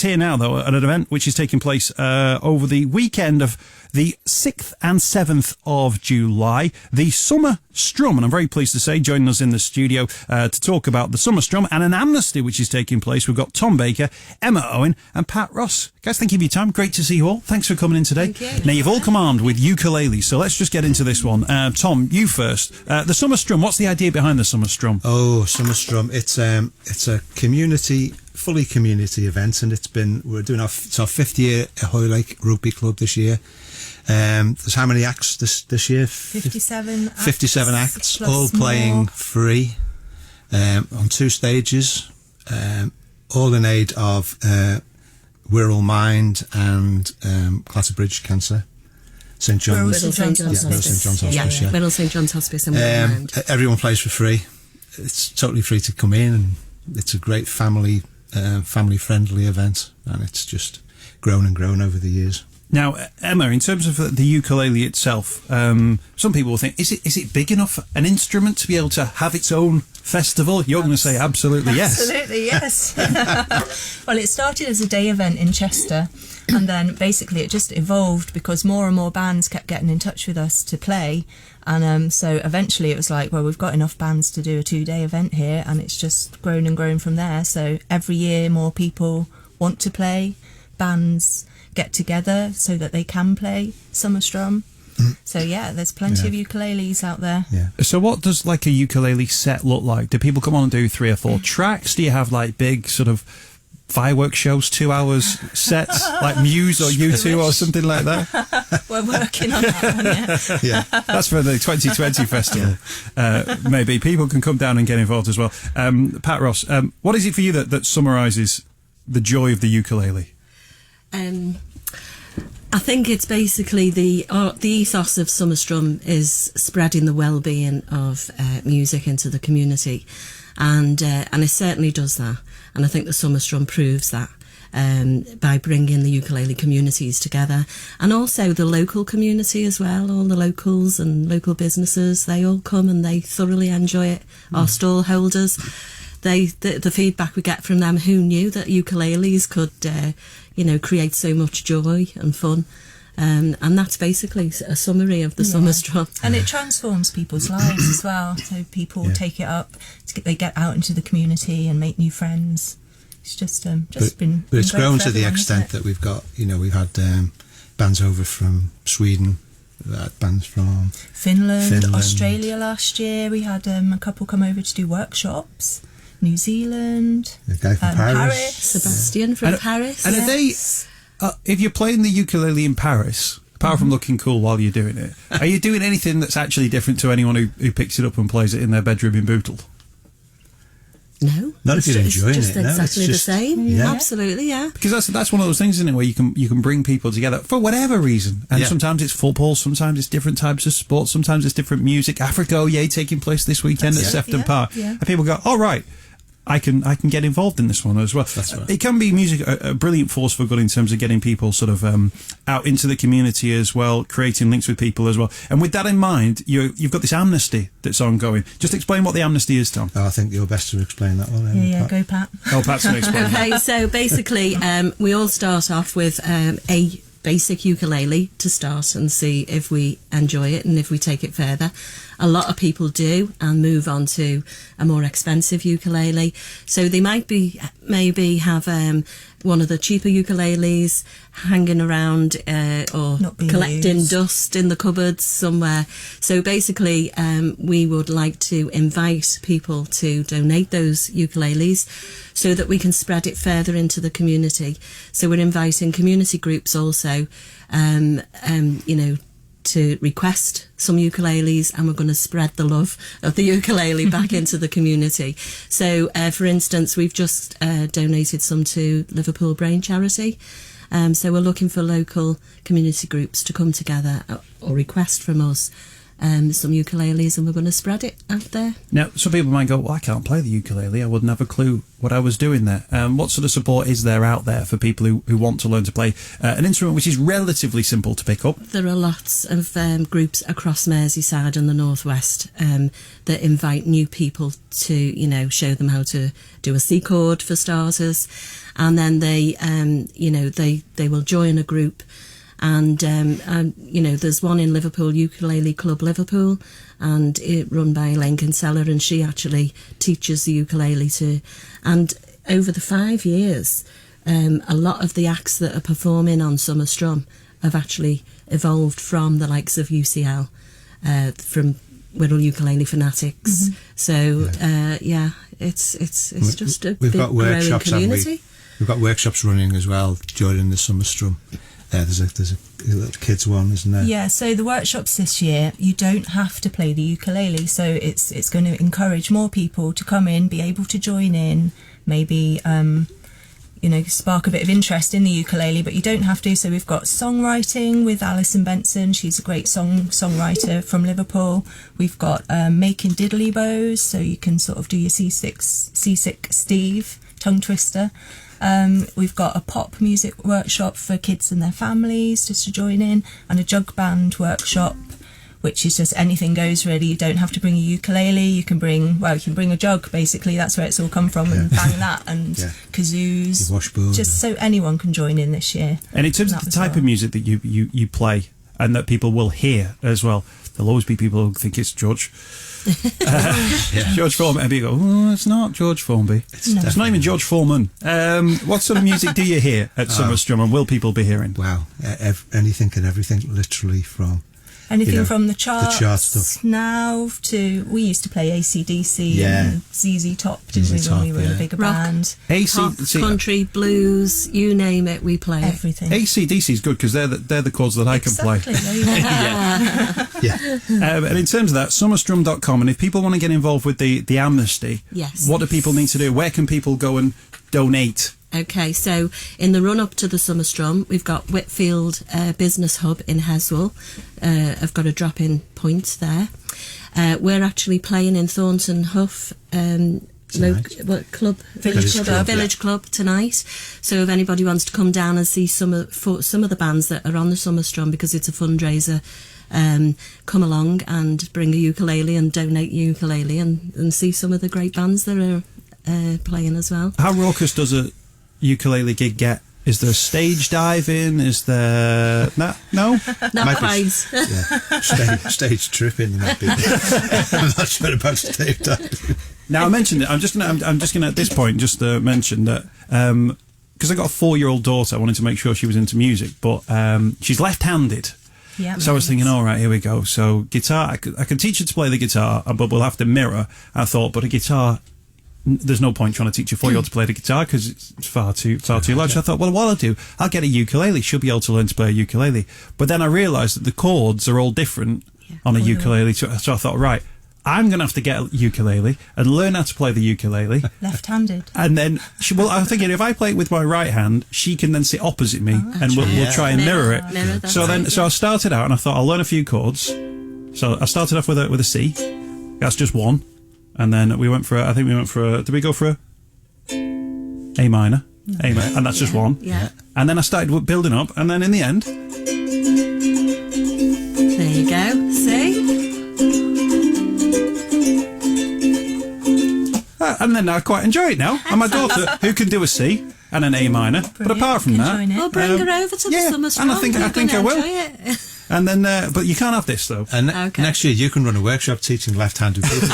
here now, though, at an event which is taking place over the weekend of the 6th and 7th of July, the Summer Strum. And I'm very pleased to say, joining us in the studio to talk about the Summer Strum and an amnesty which is taking place, we've got Tom Baker, Emma Owen and Pat Ross. Guys, thank you for your time. Great to see you all. Thanks for coming in today. Thank you. Now, you've all come armed with ukuleles, so let's just get into this one. Tom, you first. The Summer Strum, what's the idea behind the Summer Strum? Oh, Summer Strum. It's a fully community event, and we're doing our 5th year at Coyle Rugby Club this year. There's how many acts this year? 57 acts. 57 acts, all playing free on 2 stages, all in aid of Wirral Mind and Clatterbridge Cancer. St John's. Wirral St John's Hospice. Wirral St John's Hospice and Wirral Mind. Everyone plays for free. It's totally free to come in, and it's a great family-friendly event, and it's just grown and grown over the years. Now, Emma, in terms of the ukulele itself, some people will think, is it big enough an instrument to be able to have its own festival? You're going to say absolutely yes. Absolutely yes. Well, it started as a day event in Chester, and then basically it just evolved because more and more bands kept getting in touch with us to play, and so eventually it was like, well, we've got enough bands to do a 2-day event here, and it's just grown and grown from there. So every year more people want to play, bands get together so that they can play Summer Strum. So yeah, there's plenty of ukuleles out there. Yeah. So what does like a ukulele set look like? Do people come on and do 3 or 4 tracks? Do you have like big sort of fireworks shows, 2 hours sets like Muse or U2 or something like that? We're working on that one, yeah. Yeah. That's for the 2020 festival. Maybe people can come down and get involved as well. Pat Ross, what is it for you that summarises the joy of the ukulele? I think it's basically the ethos of Summer Strum is spreading the well-being of music into the community, and it certainly does that. And I think the Summer Strum proves that by bringing the ukulele communities together, and also the local community as well. All the locals and local businesses, they all come and they thoroughly enjoy it. Our stall holders, the feedback we get from them, who knew that ukuleles could create so much joy and fun, and that's basically a summary of the Summer Strum. And it transforms people's lives as well, so people take it up, they get out into the community and make new friends. It's just been But it's great grown for to the everyone, extent that we've got, we've had bands over from Sweden, we've had bands from Finland, Australia last year. We had a couple come over to do workshops. New Zealand, the guy from Paris. Sebastian from Paris. And are they, if you're playing the ukulele in Paris, apart from looking cool while you're doing it, are you doing anything that's actually different to anyone who picks it up and plays it in their bedroom in Bootle? No, not if you're enjoying it. No, exactly the same. Yeah. Absolutely, yeah. Because that's one of those things, isn't it, where you can bring people together for whatever reason. And sometimes it's football, sometimes it's different types of sports, sometimes it's different music. Africa, taking place this weekend at Sefton Park, and people go, "All right, I can get involved in this one as well." That's right. It can be music a brilliant force for good in terms of getting people sort of out into the community as well, creating links with people as well. And with that in mind, you've got this amnesty that's ongoing. Just explain what the amnesty is, Tom. I think you're best to explain that one. Yeah, go Pat. Oh, Pat's going to explain. Okay, so basically we all start off with a basic ukulele to start and see if we enjoy it and if we take it further. A lot of people do and move on to a more expensive ukulele. So they maybe have one of the cheaper ukuleles hanging around or collecting dust in the cupboards somewhere. So basically we would like to invite people to donate those ukuleles so that we can spread it further into the community. So we're inviting community groups also, to request some ukuleles, and we're going to spread the love of the ukulele back into the community. So, for instance, we've just donated some to Liverpool Brain Charity. So we're looking for local community groups to come together or request from us some ukuleles, and we're going to spread it out there. Now, some people might go, well, I can't play the ukulele. I wouldn't have a clue what I was doing there. What sort of support is there out there for people who want to learn to play an instrument which is relatively simple to pick up? There are lots of groups across Merseyside and the Northwest that invite new people to, you know, show them how to do a C chord for starters, and then they will join a group. And you know, there's one in Liverpool, Ukulele Club Liverpool, and it run by Elaine Kinsella, and she actually teaches the ukulele to. And over the 5 years, a lot of the acts that are performing on Summer Strum have actually evolved from the likes of UCL, from Wirral Ukulele Fanatics. Mm-hmm. So it's just a We've big got growing workshops, haven't we? community. We've got workshops running as well during the Summer Strum. There's a little kids one, isn't there? Yeah, so the workshops this year, you don't have to play the ukulele, so it's going to encourage more people to come in, be able to join in, maybe spark a bit of interest in the ukulele, but you don't have to. So we've got songwriting with Alison Benson. She's a great songwriter from Liverpool. We've got making diddly bows, so you can sort of do your seasick Steve tongue twister. We've got a pop music workshop for kids and their families just to join in, and a jug band workshop, which is just anything goes really. You don't have to bring a ukulele. You can bring a jug, basically. That's where it's all come from, and bang that, and kazoos. Washboard. Just so anyone can join in this year. And in terms of the type of music that you play and that people will hear as well, there'll always be people who think it's George. George Formby, and people go, oh, it's not George Formby. It's not even George Foreman. What sort of music do you hear at Summer Strum, and will people be hearing? Wow, anything and everything, literally from anything from the chart stuff now to, we used to play AC/DC and ZZ Top, didn't we, when we were in a bigger band. Pop, country, blues, you name it, we play everything. AC/DC is good because they're the chords that I can play. And in terms of that, summerstrum.com, and if people want to get involved with the amnesty, what do people need to do? Where can people go and donate? Okay, so in the run-up to the Summer Strum, we've got Whitfield Business Hub in Heswell. I've got a drop-in point there. We're actually playing in Thornton Huff Village Club tonight. So if anybody wants to come down and see some of the bands that are on the Summer Strum, because it's a fundraiser, come along and bring a ukulele and donate your ukulele and see some of the great bands that are playing as well. How raucous does a ukulele gig get? Is there stage diving? Is there no? Not quite. Stage tripping might be. I'm not sure about stage diving. Now I mentioned it. I'm just gonna at this point just mention that because I got a 4-year-old daughter, I wanted to make sure she was into music, but she's left-handed. Yeah, so I was thinking, all right, here we go. So guitar, I can teach her to play the guitar, but we'll have to mirror. I thought, but a guitar, there's no point trying to teach a 4-year-old to play the guitar because it's far too large. So I thought, well, what I'll do, I'll get a ukulele. She'll be able to learn to play a ukulele. But then I realised that the chords are all different on a ukulele. So I thought, right, I'm going to have to get a ukulele and learn how to play the ukulele. Left-handed. And then, I'm thinking if I play it with my right hand, she can then sit opposite me and we'll try and mirror it. So I started out and I thought I'll learn a few chords. So I started off with a C. That's just one. And then did we go for a A minor? A minor. And that's just one. Yeah. And then I started building up, and then in the end... There you go. See? And then I quite enjoy it now. And my daughter, who can do a C and an A minor. Brilliant. But apart from that... We'll bring her over to the Summer Strum. And I think I will. And then, but you can't have this though. And next year you can run a workshop teaching left-handed people.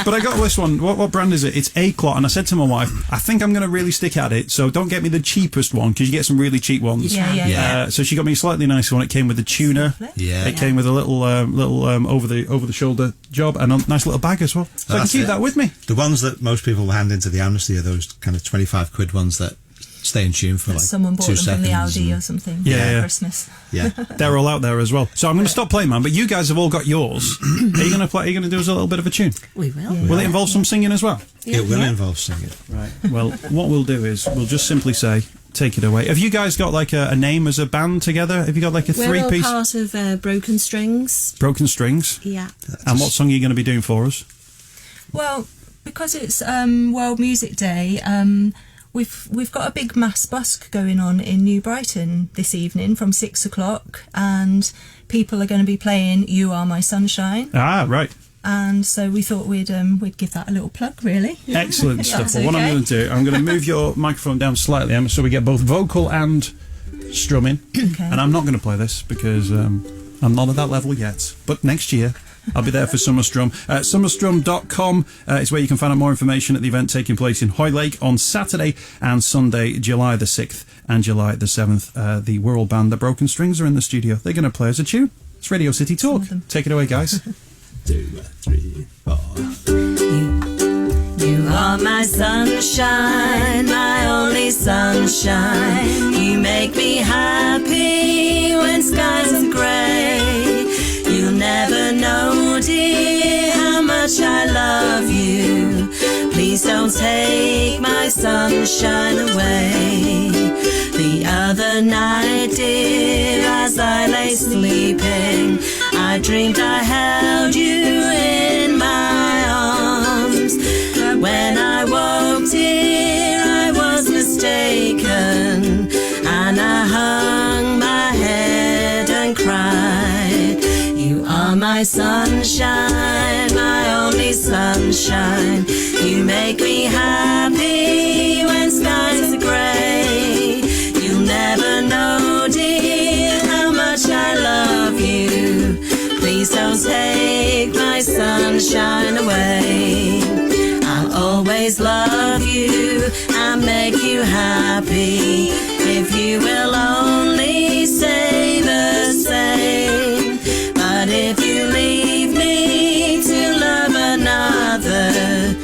But I got this one. What brand is it? It's A-Clot. And I said to my wife, I think I'm going to really stick at it. So don't get me the cheapest one because you get some really cheap ones. Yeah. So she got me a slightly nicer one. It came with the tuner. It came with a little over the shoulder job and a nice little bag as well. So I can keep that with me. The ones that most people hand into the amnesty are those kind of 25 quid ones that stay in tune for someone bought 2 them seconds. From the Aldi or something. Yeah. Christmas. Yeah. They're all out there as well. So I'm going to stop playing, man. But you guys have all got yours. Are you going to play? Are you going to do us a little bit of a tune? We will. Yeah. Will it involve some singing as well? It will involve singing. Right. Well, what we'll do is we'll just simply say take it away. Have you guys got like a name as a band together? Have you got like a We're all three-piece? part of Broken Strings. Broken Strings. Yeah. And what song are you going to be doing for us? Well, because it's World Music Day, we've got a big mass busk going on in New Brighton this evening from 6 o'clock, and people are going to be playing "You Are My Sunshine." Ah, right. And so we thought we'd give that a little plug, really. Excellent stuff. That's Well, what I'm okay. going to do, I'm going to move your microphone down slightly, Emma, so we get both vocal and strumming. Okay. And I'm not going to play this because I'm not at that level yet. But next year, I'll be there for Summer Strum. Summerstrum.com is where you can find out more information at the event taking place in Hoylake on Saturday and Sunday, July the 6th and July the 7th. The world band, the Broken Strings, are in the studio. They're going to play us a tune. It's Radio City Talk. Take it away, guys. 2, 3, 4. You are my sunshine, my only sunshine. You make me happy when skies are grey. You'll never know, dear, how much I love you. Please don't take my sunshine away. The other night, dear, as I lay sleeping, I dreamed I held you in my arms. When I woke, dear, I was mistaken, and I hung my head and cried. You are my sunshine, my only sunshine. You make me happy when skies are grey. You'll never know, dear, how much I love you. Please don't take my sunshine away. I'll always love you and make you happy if you will only say the same. But if you leave me to love another,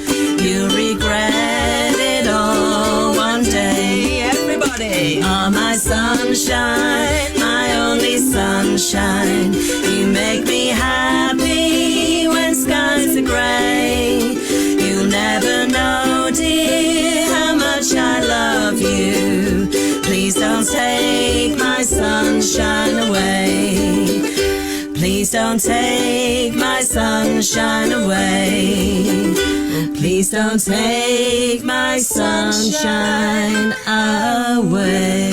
you'll regret it all one day. Everybody! You are my sunshine, my only sunshine. You make me happy when skies are grey. You'll never know, dear, how much I love you. Please don't take my sunshine away. Please don't take my sunshine away. Please don't take my sunshine away.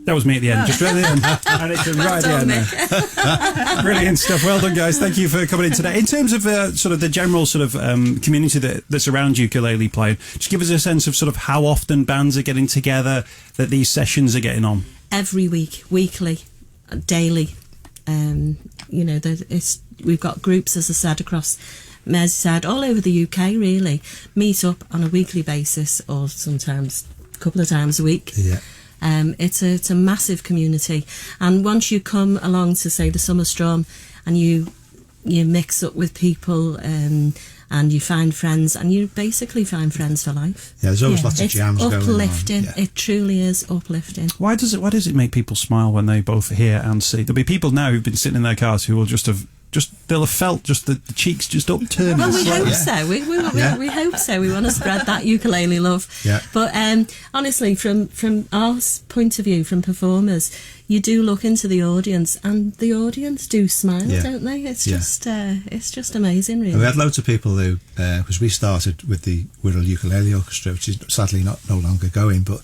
That was me at the end, just right at the end. And it's right at the end there. Brilliant stuff. Well done, guys. Thank you for coming in today. In terms of sort of the general sort of community that's around ukulele playing, just give us a sense of sort of how often bands are getting together, that these sessions are getting on. Every week, weekly, daily. We've got groups, as I said, across Merseyside, all over the UK, really, meet up on a weekly basis or sometimes a couple of times a week. Yeah. It's a massive community, and once you come along to, say, the Summer Strum, and you mix up with people and you find friends, and you basically find friends for life. Yeah, there's always lots of jams going on. It's uplifting. Yeah. It truly is uplifting. Why does it make people smile when they both hear and see? There'll be people now who've been sitting in their cars who will they'll have felt just the cheeks just upturning. Well, we hope Yeah. so. We hope so. We want to spread that ukulele love. Yeah. But honestly, from our point of view, from performers, you do look into the audience, and the audience do smile, Yeah. don't they? It's Yeah. just amazing, really. And we had loads of people who, because we started with the Wirral Ukulele Orchestra, which is sadly no longer going, but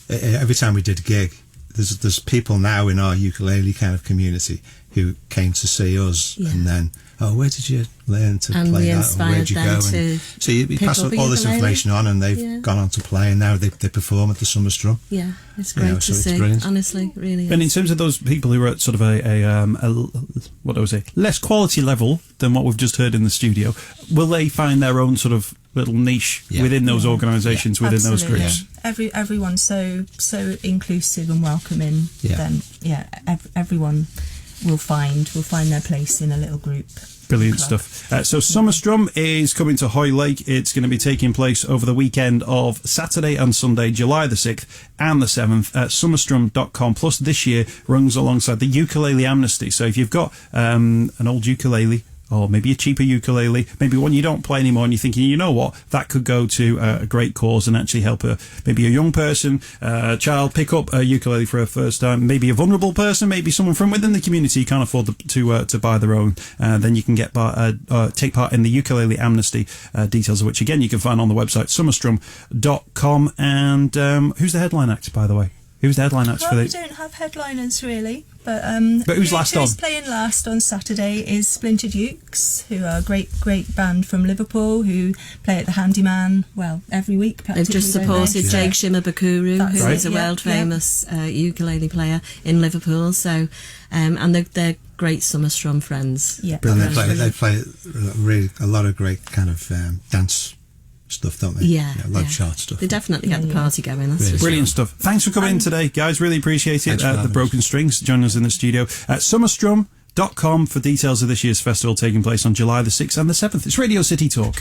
every time we did a gig, there's people now in our ukulele kind of community who came to see us, Yeah. and then, where did you learn to And play we that? Or inspired where'd you them go? to And so you pick pass up a all this ukulele. information on, and they've Yeah. gone on to play, and now they perform at the Summer Strum. Yeah, it's You great know, to so it's see. brilliant. Honestly, really. And in Is. terms of those people who are at sort of what do I say, less quality level than what we've just heard in the studio, will they find their own sort of little niche Yeah. within those organisations, within those Absolutely. groups? Everyone's so inclusive and welcoming. Yeah. Then everyone will find their place in a little group. Brilliant club. stuff. So Summer Strum is coming to Hoylake. It's going to be taking place over the weekend of Saturday and Sunday, July the 6th and the 7th at summerstrum.com. Plus, this year runs alongside the Ukulele Amnesty. So if you've got an old ukulele or maybe a cheaper ukulele, maybe one you don't play anymore, and you're thinking, you know what, that could go to a great cause and actually help maybe a young person, a child, pick up a ukulele for a first time, maybe a vulnerable person, maybe someone from within the community who can't afford to buy their own, then you can take part in the Ukulele Amnesty, details of which, again, you can find on the website summerstrum.com. And who's the headline act, by the way? Who's the headline act for We the... don't have headliners really, but who's last on? Who's playing last on Saturday is Splintered Ukes, who are a great band from Liverpool who play at the Handyman, well, every week. They've just supported Jake Shimabukuru, That's who right. is a world famous ukulele player in Liverpool. So, and they're great Summer Strum friends. Yeah, And they play really a lot of great kind of dance stuff, don't they? Yeah, a lot of chart stuff. They definitely get the party going. That's for Brilliant sure. stuff. Thanks for coming in today, guys. Really appreciate it. The Broken Strings joining us in the studio at summerstrum.com for details of this year's festival taking place on July the 6th and the 7th. It's Radio City Talk.